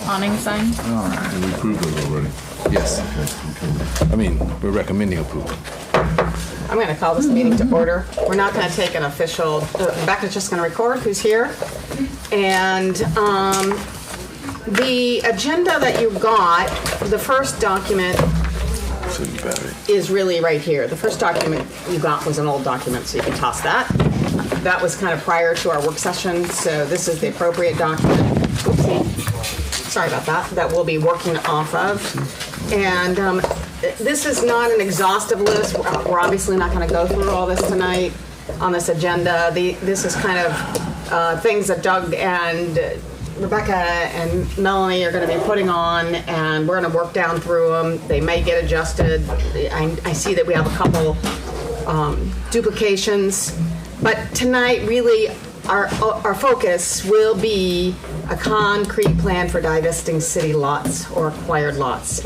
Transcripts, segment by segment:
awning sign. All right. And we approved it already. Yes. I mean, we're recommending approval. I'm going to call this meeting to order. We're not going to take an official, Becca's just going to record who's here. And the agenda that you got, the first document is really right here. The first document you got was an old document, so you can toss that. That was kind of prior to our work session, so this is the appropriate document. Oopsie. Sorry about that. That we'll be working off of. And this is not an exhaustive list. We're obviously not going to go through all this tonight on this agenda. This is kind of things that Doug and Rebecca and Melanie are going to be putting on, and we're going to work down through them. They may get adjusted. I see that we have a couple duplications. But tonight, really, our focus will be a concrete plan for divesting city lots or acquired lots.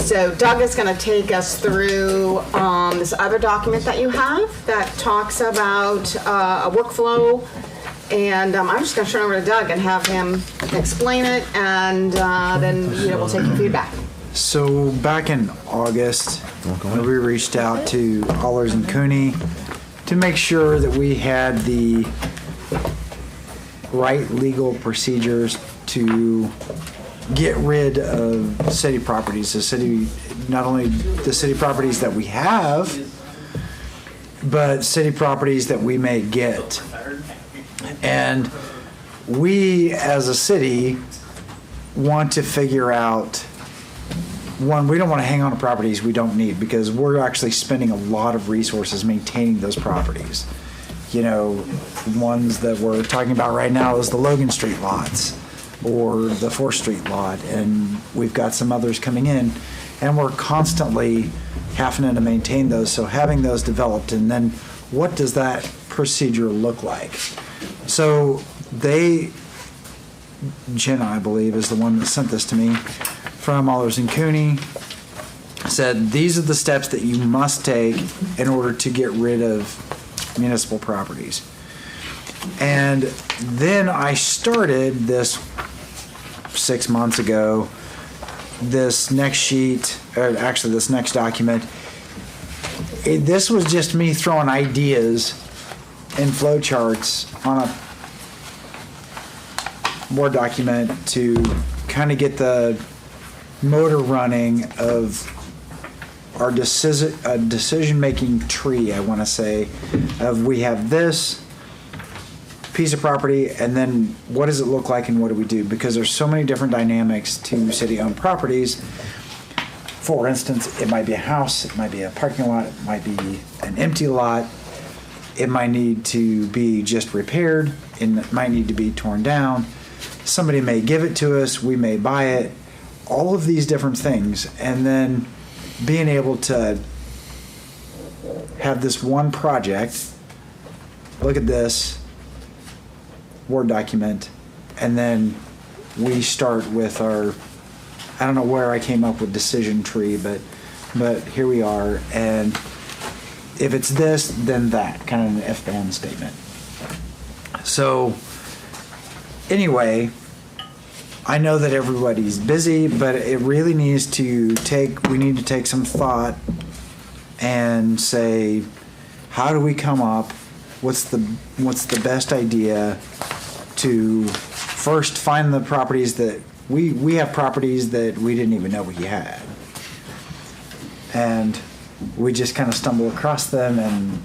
So Doug is going to take us through this other document that you have that talks about a workflow. And I'm just going to turn over to Doug and have him explain it, and then we'll take your feedback. So back in August, we reached out to Allers and Cooney to make sure that we had the right legal procedures to get rid of city properties. Not only the city properties that we have, but city properties that we may get. And we, as a city, want to figure out, one, we don't want to hang on to properties we don't need, because we're actually spending a lot of resources maintaining those properties. Ones that we're talking about right now is the Logan Street lots or the 4th Street lot, and we've got some others coming in, and we're constantly having to maintain those. So having those developed, and then what does that procedure look like? So Jenna, I believe, is the one that sent this to me from Allers and Cooney, said these are the steps that you must take in order to get rid of municipal properties. And then I started this 6 months ago, this next sheet, or actually this next document. This was just me throwing ideas and flow charts on a Word document to kind of get the motor running of our decision-making tree, I want to say, of we have this piece of property, and then what does it look like and what do we do? Because there's so many different dynamics to city-owned properties. For instance, it might be a house, it might be a parking lot, it might be an empty lot, it might need to be just repaired, it might need to be torn down. Somebody may give it to us, we may buy it, all of these different things. And then being able to have this one project, look at this Word document, and then we start with our, I don't know where I came up with decision tree, but here we are. And if it's this, then that, kind of an if-then statement. So anyway, I know that everybody's busy, but it really needs to we need to take some thought and say, how do we come up, what's the best idea to first find the properties that we have properties that we didn't even know we had. And we just kind of stumble across them, and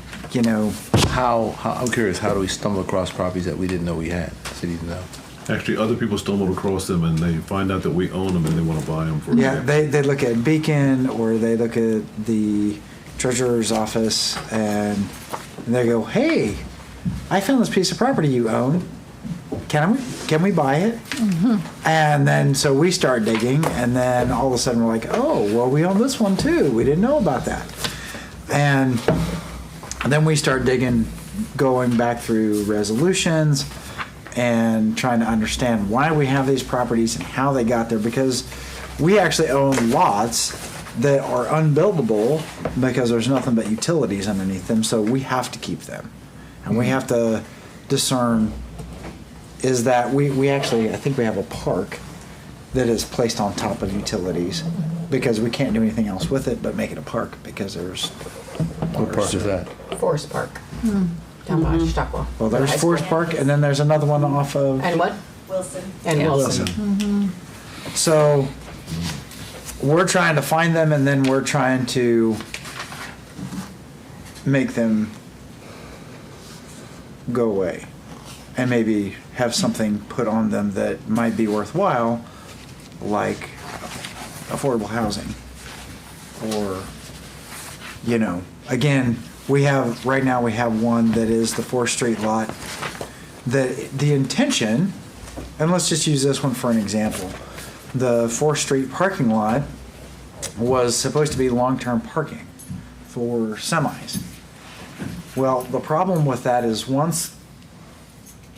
How I'm curious, how do we stumble across properties that we didn't know we had? Cities know. Actually, other people stumbled across them and they find out that we own them and they want to buy them for they look at Beacon, or they look at the treasurer's office, and they go, hey, I found this piece of property you own. Can we buy it? Mm-hmm. And then so we start digging, and then all of a sudden we're like, oh, well, we own this one too. We didn't know about that. And then we start digging, going back through resolutions and trying to understand why we have these properties and how they got there, because we actually own lots that are unbuildable because there's nothing but utilities underneath them, so we have to keep them. And we have to discern, is that we actually, I think we have a park that is placed on top of utilities, because we can't do anything else with it but make it a park, because there's. What park is that? Forest Park. Down by Chautauqua. Well, there's High Forest School. Park, and then there's another one off of. And what? Wilson. And Yeah. Wilson. So we're trying to find them, and then we're trying to make them go away, and maybe have something put on them that might be worthwhile, like affordable housing, or, you know, again, right now we have one that is the 4th Street lot, that the intention, and let's just use this one for an example. The 4th Street parking lot was supposed to be long-term parking for semis. Well, the problem with that is once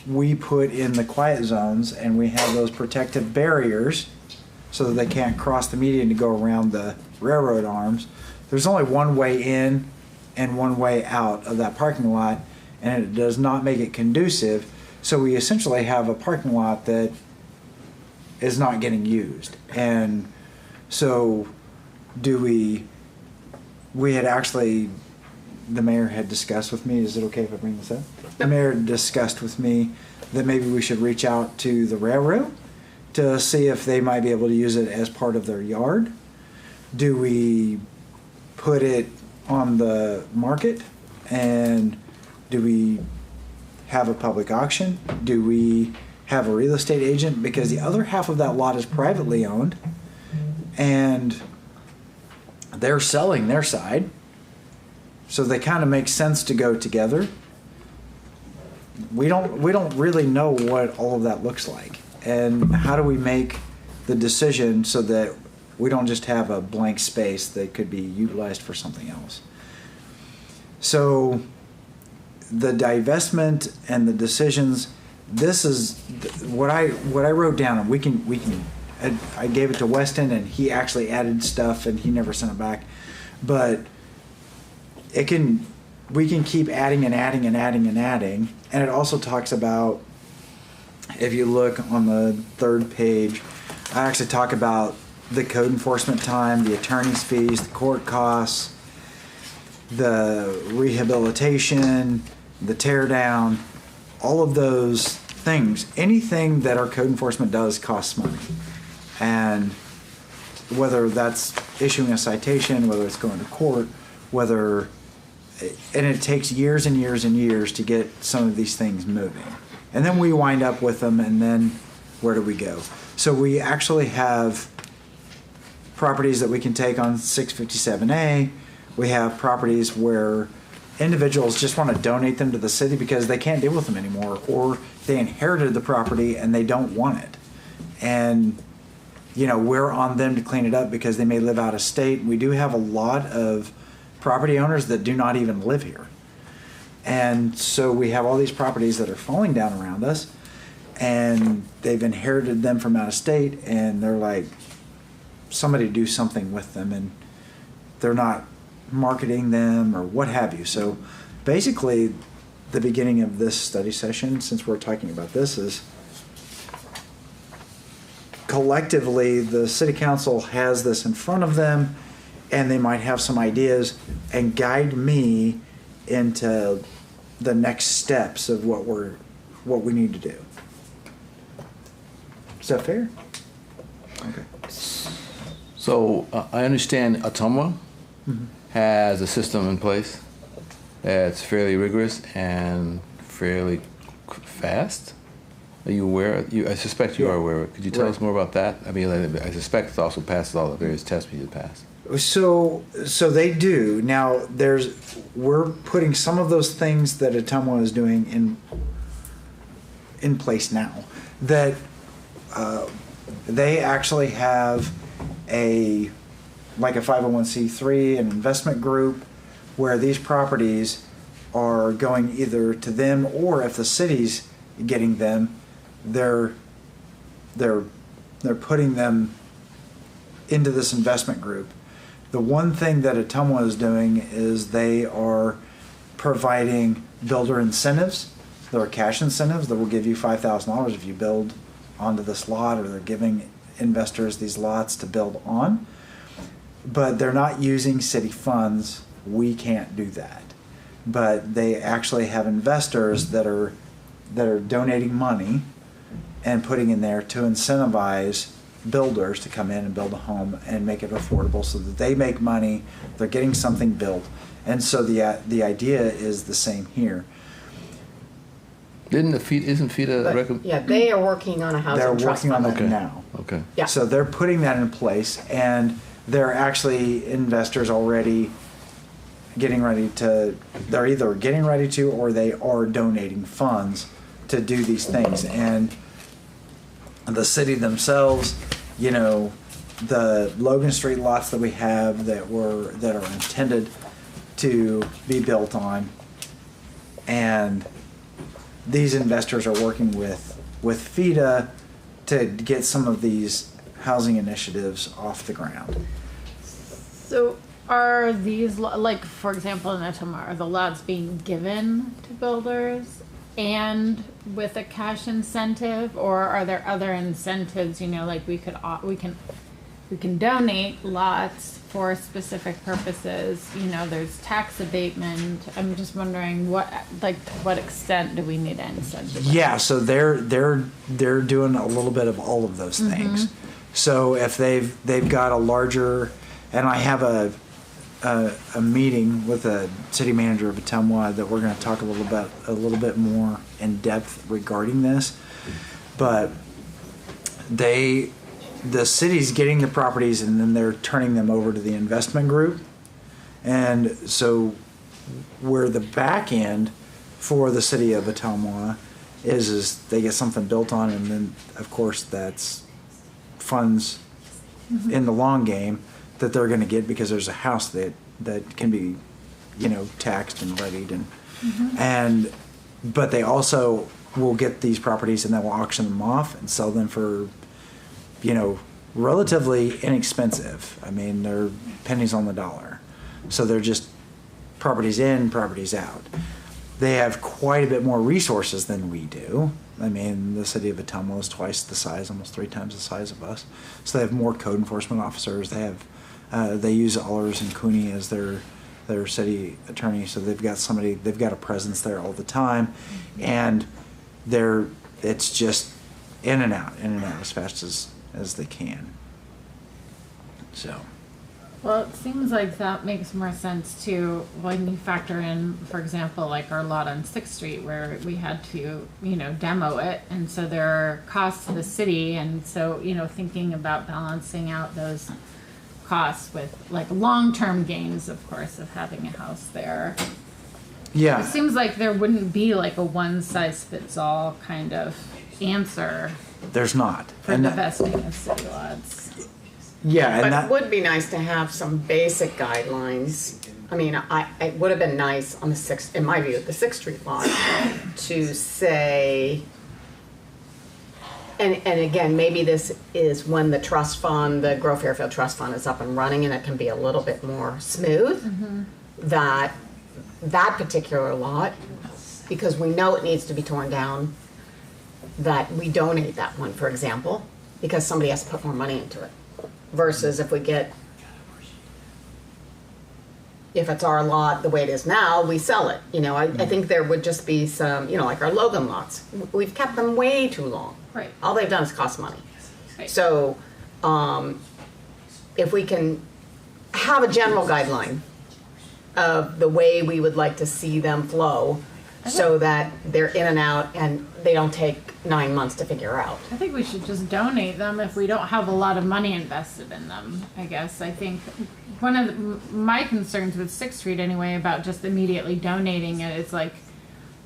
we put in the quiet zones and we have those protective barriers so that they can't cross the median to go around the railroad arms, there's only one way in and one way out of that parking lot, and it does not make it conducive. So we essentially have a parking lot that is not getting used. And so we had actually, the mayor had discussed with me, is it okay if I bring this up? The mayor discussed with me that maybe we should reach out to the railroad to see if they might be able to use it as part of their yard. Do we put it on the market, and do we have a public auction? Do we have a real estate agent? Because the other half of that lot is privately owned, and they're selling their side, so they kind of make sense to go together. We don't really know what all of that looks like, and how do we make the decision so that we don't just have a blank space that could be utilized for something else. So the divestment and the decisions, this is what I wrote down, and we can I gave it to Weston, and he actually added stuff, and he never sent it back, but we can keep adding and adding and adding and adding. And it also talks about, if you look on the 3rd page, I actually talk about the code enforcement time, the attorney's fees, the court costs, the rehabilitation, the tear down, all of those things. Anything that our code enforcement does costs money. And whether that's issuing a citation, whether it's going to court, and it takes years and years and years to get some of these things moving. And then we wind up with them, and then where do we go? So we actually have properties that we can take on 657A. We have properties where individuals just want to donate them to the city because they can't deal with them anymore, or they inherited the property and they don't want it. And, you know, we're on them to clean it up because they may live out of state. We do have a lot of property owners that do not even live here. And so we have all these properties that are falling down around us, and they've inherited them from out of state, and they're like, somebody do something with them, and they're not marketing them or what have you. So basically, the beginning of this study session, since we're talking about this, is collectively the city council has this in front of them, and they might have some ideas and guide me into the next steps of what we need to do. Is that fair? Okay. So I understand Ottumwa has a system in place that's fairly rigorous and fairly fast. Are you aware? I suspect you are aware of it. Could you tell us more about that? I mean, I suspect it also passes all the various tests we need to pass. So they do. Now we're putting some of those things that Ottumwa is doing in place now. That they actually have a 501c3, an investment group, where these properties are going either to them, or if the city's getting them, they're putting them into this investment group. The one thing that Ottumwa is doing is they are providing builder incentives. There are cash incentives that will give you $5,000 if you build onto this lot, or they're giving investors these lots to build on, but they're not using city funds. We can't do that. But they actually have investors that are donating money and putting in there to incentivize builders to come in and build a home and make it affordable so that they make money, they're getting something built. And so the idea is the same here. Isn't FEDA But, recommend? yeah, they are working on a They're housing trust working on fund. that Okay. now. Okay. Yeah. So they're putting that in place, and they're actually investors already they're either getting ready to, or they are donating funds to do these things. And the city themselves, you know, the Logan Street lots that we have that are intended to be built on, and these investors are working with FEDA to get some of these housing initiatives off the ground. So are these, like, for example, in Ottumwa, are the lots being given to builders and with a cash incentive, or are there other incentives, you know, like we can donate lots for specific purposes, you know, there's tax abatement. I'm just wondering to what extent do we need to incentivize? Yeah, so they're doing a little bit of all of those things. So if they've got a larger, and I have a meeting with the city manager of Ottumwa that we're going to talk a little bit more in depth regarding this, but the city's getting the properties and then they're turning them over to the investment group. And so where the back end for the city of Ottumwa is they get something built on, and then of course that's funds in the long game that they're going to get because there's a house that can be, you know, taxed and levied, and but they also will get these properties and then we'll auction them off and sell them for, you know, relatively inexpensive. I mean, they're pennies on the dollar. So they're just properties in, properties out. They have quite a bit more resources than we do. I mean, the city of Ottumwa is twice the size, almost 3 times the size of us. So they have more code enforcement officers. They have, they use Allers and Cooney as their city attorney. So they've got a presence there all the time, and it's just in and out as fast as they can. So. Well, it seems like that makes more sense too when you factor in, for example, like our lot on 6th Street where we had to, you know, demo it. And so there are costs to the city. And so, you know, thinking about balancing out those costs with like long-term gains, of course, of having a house there. Yeah. It seems like there wouldn't be like a one-size-fits-all kind of answer There's not. for divesting of city lots. Yeah, But and it would be nice to have some basic guidelines. I mean, it would have been nice on in my view, the 6th Street lot, to say, and again, maybe this is when the trust fund, the Grow Fairfield Trust Fund is up and running and it can be a little bit more smooth, that particular lot, because we know it needs to be torn down, that we donate that one, for example, because somebody has to put more money into it. Versus if it's our lot the way it is now, we sell it. You know, I think there would just be some, you know, like our Logan lots. We've kept them way too long. Right. All they've done is cost money. Right. So if we can have a general guideline of the way we would like to see them flow, so that they're in and out and they don't take 9 months to figure out. I think we should just donate them if we don't have a lot of money invested in them, I guess. I think one of my concerns with 6th Street anyway about just immediately donating it is like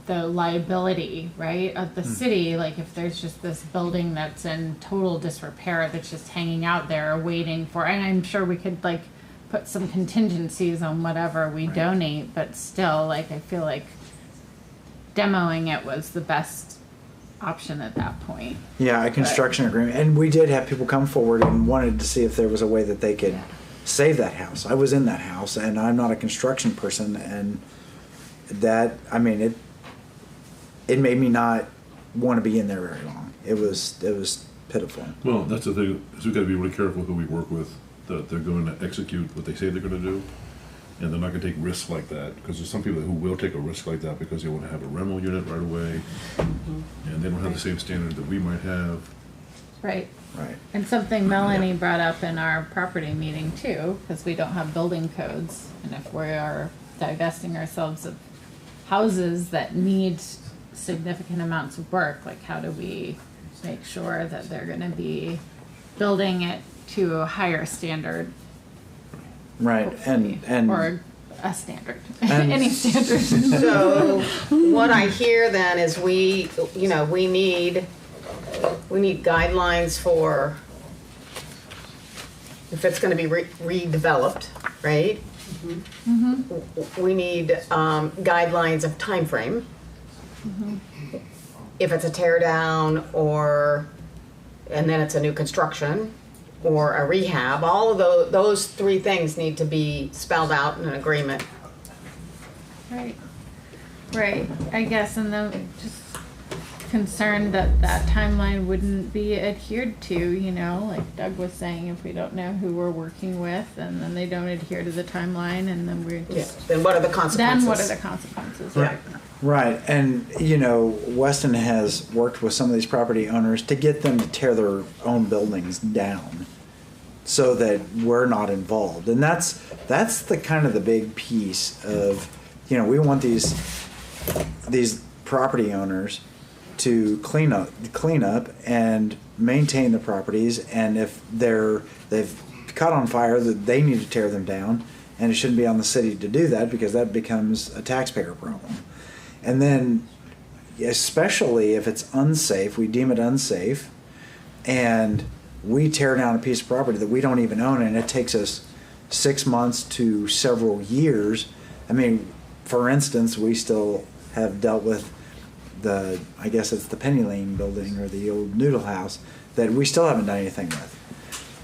the liability, right, of the city. Like if there's just this building that's in total disrepair that's just hanging out there waiting for, and I'm sure we could like put some contingencies on whatever we donate, but still, like I feel like demoing it was the best option at that point. Yeah, a construction agreement. And we did have people come forward and wanted to see if there was a way that they could save that house. I was in that house, and I'm not a construction person, and that, I mean, it made me not want to be in there very long. It was pitiful. Well, that's the thing, is we gotta be really careful who we work with, that they're going to execute what they say they're gonna do. And they're not gonna take risks like that, because there's some people who will take a risk like that because they wanna have a rental unit right away. And they don't have the same standard that we might have. Right. Right. And something Melanie brought up in our property meeting too, because we don't have building codes, and if we are divesting ourselves of houses that need significant amounts of work, like how do we make sure that they're gonna be building it to a higher standard? Right. And or a standard, and- any standard. So what I hear then is we need guidelines for if it's going to be redeveloped, right? Mm-hmm. We need guidelines of time frame. Mm-hmm. If it's a tear down and then it's a new construction or a rehab, all of those three things need to be spelled out in an agreement. Right. Right. I guess, and then just concerned that that timeline wouldn't be adhered to, you know, like Doug was saying, if we don't know who we're working with and then they don't adhere to the timeline and then we're just, Then what are the consequences? then what are the consequences? Yeah. Right, and you know, Weston has worked with some of these property owners to get them to tear their own buildings down so that we're not involved. And that's the kind of the big piece of, you know, we want these property owners to clean up and maintain the properties, and if they've caught on fire, that they need to tear them down, and it shouldn't be on the city to do that because that becomes a taxpayer problem. And then, especially if it's unsafe, we deem it unsafe, and we tear down a piece of property that we don't even own, and it takes us 6 months to several years. I mean, for instance, we still have dealt with I guess it's the Penny Lane building or the old Noodle House that we still haven't done anything with.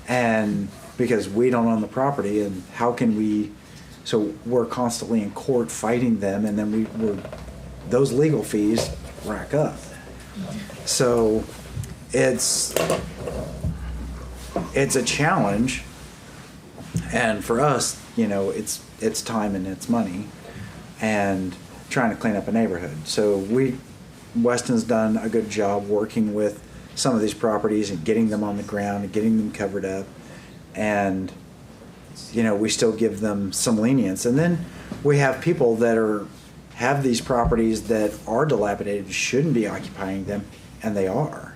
And because we don't own the property, and how can we, so we're constantly in court fighting them, and then those legal fees rack up. So it's a challenge, and for us, you know, it's time and it's money, and trying to clean up a neighborhood. So Weston's done a good job working with some of these properties and getting them on the ground and getting them covered up, and you know, we still give them some lenience. And then we have people that have these properties that are dilapidated, shouldn't be occupying them, and they are.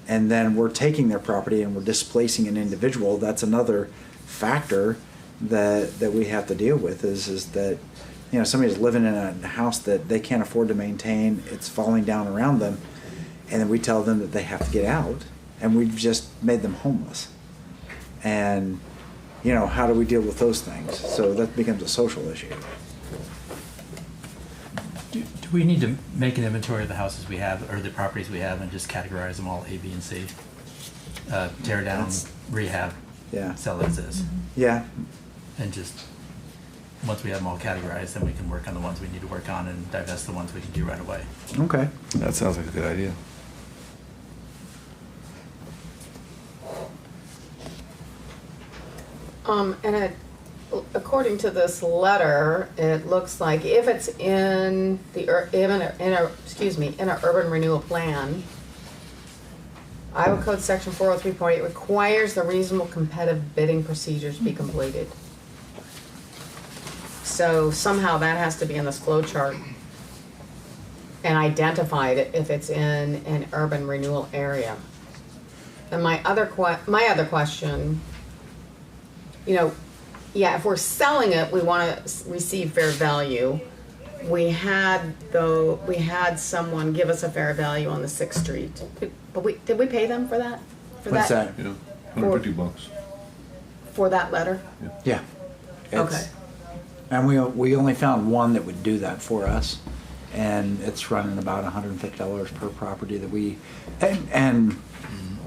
And then we're taking their property and we're displacing an individual. That's another factor that we have to deal with is that, you know, somebody's living in a house that they can't afford to maintain, it's falling down around them, and then we tell them that they have to get out, and we've just made them homeless. And, you know, how do we deal with those things? So that becomes a social issue. Do we need to make an inventory of the houses we have, or the properties we have, and just categorize them all A, B, and C? Tear down, rehab, Yeah. sell as is. Yeah. And just, once we have them all categorized, then we can work on the ones we need to work on and divest the ones we can do right away. Okay. That sounds like a good idea. According to this letter, it looks like if it's in an urban renewal plan, Iowa Code Section 403.8 requires the reasonable competitive bidding procedures be completed. So somehow that has to be in this flow chart and identified if it's in an urban renewal area. And my other question, you know, yeah, if we're selling it, we want to receive fair value. We had someone give us a fair value on the 6th Street, but did we pay them for that? What's that? Yeah, $150. For that letter? Yeah. Okay. And we only found one that would do that for us, and it's running about $150 per property that we, and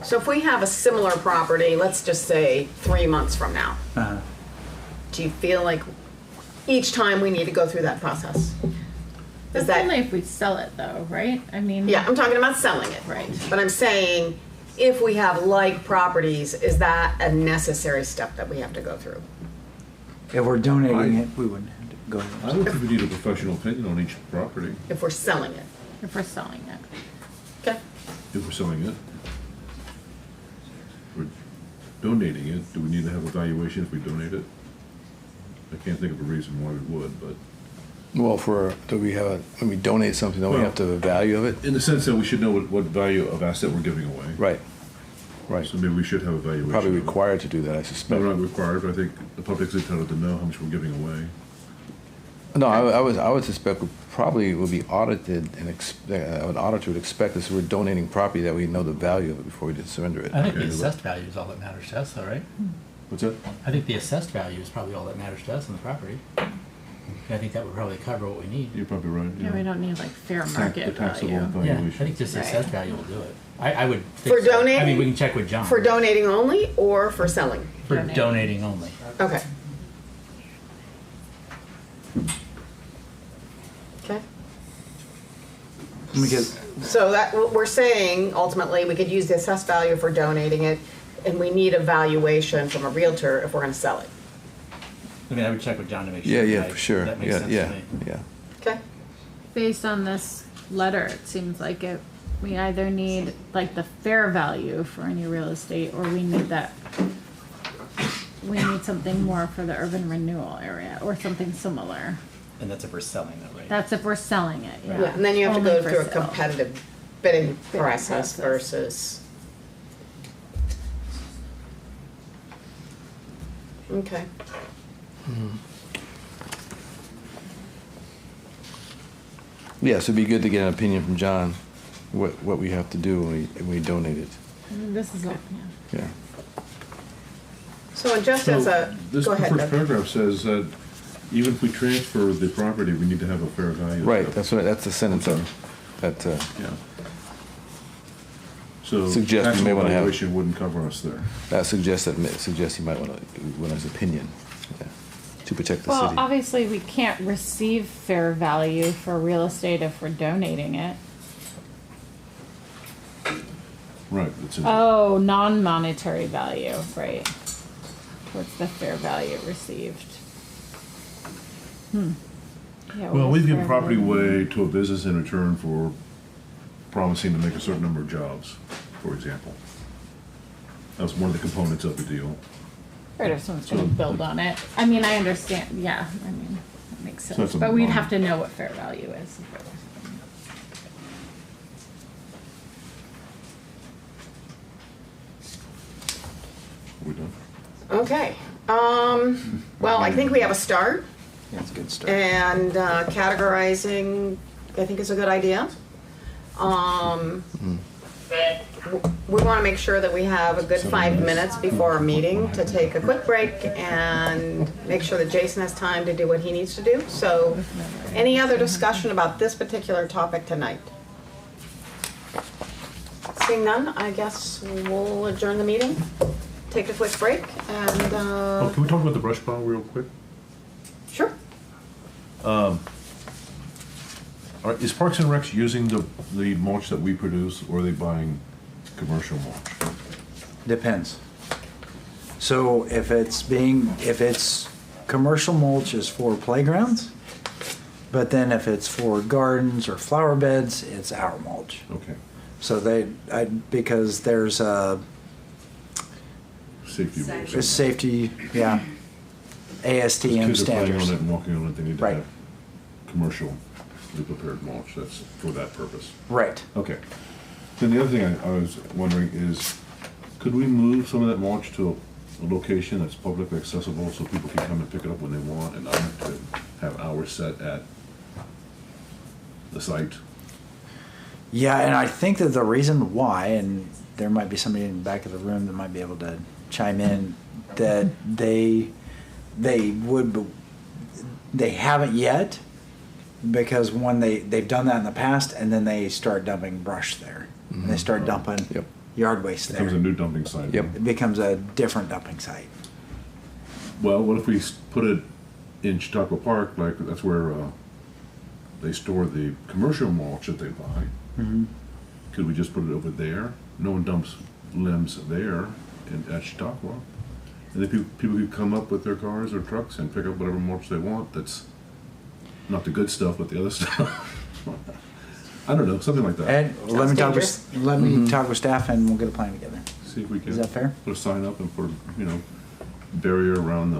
So if we have a similar property, let's just say 3 months from now, do you feel like each time we need to go through that process? That's only if we sell it though, right? I mean. Yeah, I'm talking about selling it. Right. But I'm saying if we have like properties, is that a necessary step that we have to go through? If we're donating it, we wouldn't have to go I ahead. would think we need a professional opinion on each property, If we're selling it? If we're selling it. Okay. if we're selling it. We're donating it, do we need to have a valuation if we donate it? I can't think of a reason why we would, but, Well, when we donate something, don't we Well- have to have a value of it? in the sense that we should know what value of asset we're giving away. Right, right. So maybe we should have a valuation. Probably of it. required to do that, I No, suspect. we're not required, but I think the public's entitled to know how much we're giving away. No, I would suspect we probably will be audited, and an auditor would expect us, we're donating property, that we know the value of it before we just surrender it. I think the Okay. assessed value is all that matters to us, though, right? What's that? I think the assessed value is probably all that matters to us on the property. I think that would probably cover what we need. You're probably right. Yeah, we don't need like fair market The taxable value. Yeah, I valuation. think just the Right. assessed value will do it. I would think For so. I donating? mean, we can check with John. For donating only or for selling? For Donating. donating only. Okay. Okay. Because So that, what we're saying, ultimately, we could use the assessed value for donating it, and we need a valuation from a realtor if we're gonna sell it. I mean, I would check with John to make sure. Yeah, that for sure. That makes Yeah, sense yeah, to me. yeah. Okay? Based on this letter, it seems like we either need like the fair value for any real estate, or we need something more for the urban renewal area, or something similar. And that's if we're selling though, right? That's if we're selling it, yeah. Yeah, and then you have to Only go for through a sale. competitive bidding Bidding process process. versus. Okay. Yeah, so it'd be good to get an opinion from John, what we have to do when we donate it. This is all, yeah. Yeah. So, and just as a, This go ahead, first Doug. paragraph says that even if we transfer the property, we need to have a fair value. Right, that's the sentence that, Yeah. So Suggest we may taxable wanna have- valuation wouldn't cover us there. that suggests he might want his opinion, yeah, to protect the Well, city. obviously, we can't receive fair value for real estate if we're donating it. Right. It's in- Oh, non-monetary value, right. What's the fair value received? Yeah, Well, what we've is given fair property value? away to a business in return for promising to make a certain number of jobs, for example. That was one of the components of the deal. Right, if someone's gonna So- build on it. I mean, I understand, yeah, I mean, that makes So sense. that's a But we'd non- have to know what fair value is. Are we done? Okay. Well, I think we have a start, that's a good start. and categorizing, I think is a good idea. We want to make sure that we have a good 5 minutes before our meeting to take a quick break and make sure that Jason has time to do what he needs to do. So, any other discussion about this particular topic tonight? Seeing none, I guess we'll adjourn the meeting, take a quick break, and, Oh, can we talk about the brush pile real quick? sure. Is Parks and Recs using the mulch that we produce, or are they buying commercial mulch? Depends. So if it's commercial mulch is for playgrounds, but then if it's for gardens or flower beds, it's our mulch. Okay. So because there's a Safety rules. safety, yeah, ASTM Kids are playing on it standards. and walking on it, they need to Right. have commercially prepared mulch, that's for that purpose. Right. Okay. Then the other thing I was wondering is, could we move some of that mulch to a location that's publicly accessible so people can come and pick it up when they want and not have to have hours set at the site? Yeah, and I think that the reason why, and there might be somebody in the back of the room that might be able to chime in, that they haven't yet, because one, they've done that in the past, and then they start dumping brush there. And they start dumping Yep. yard waste there. Becomes a new dumping site. Yep. It becomes a different dumping site. Well, what if we put it in Chautauqua Park, like, that's where they store the commercial mulch that they buy. Mm-hmm. could we just put it over there? No one dumps limbs there at Chautauqua. And then people could come up with their cars or trucks and pick up whatever mulch they want. That's not the good stuff, but the other stuff. I don't know, something like that. Ed, let me talk with staff and we'll get a plan together. See if we can. Is that fair? Put a sign up and put, barrier around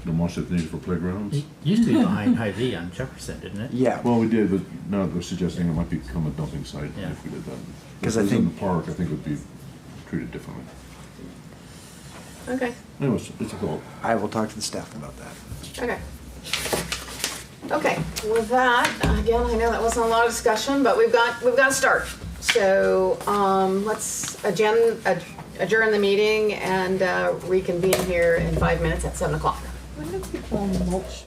the mulch that's needed for playgrounds. It used to be behind Hy-Vee on Jefferson, didn't it? Yeah. Well, we did, but now they're suggesting it might become a dumping site Yeah. if we did that. 'Cause If I it was in think- the park, I think it would be treated differently. Okay, Anyways, it's a thought. I will talk to the staff about that. okay. Okay, with that, again, I know that wasn't a lot of discussion, but we've got to start. So, let's adjourn the meeting and reconvene here in 5 minutes at 7 o'clock. When did we call mulch?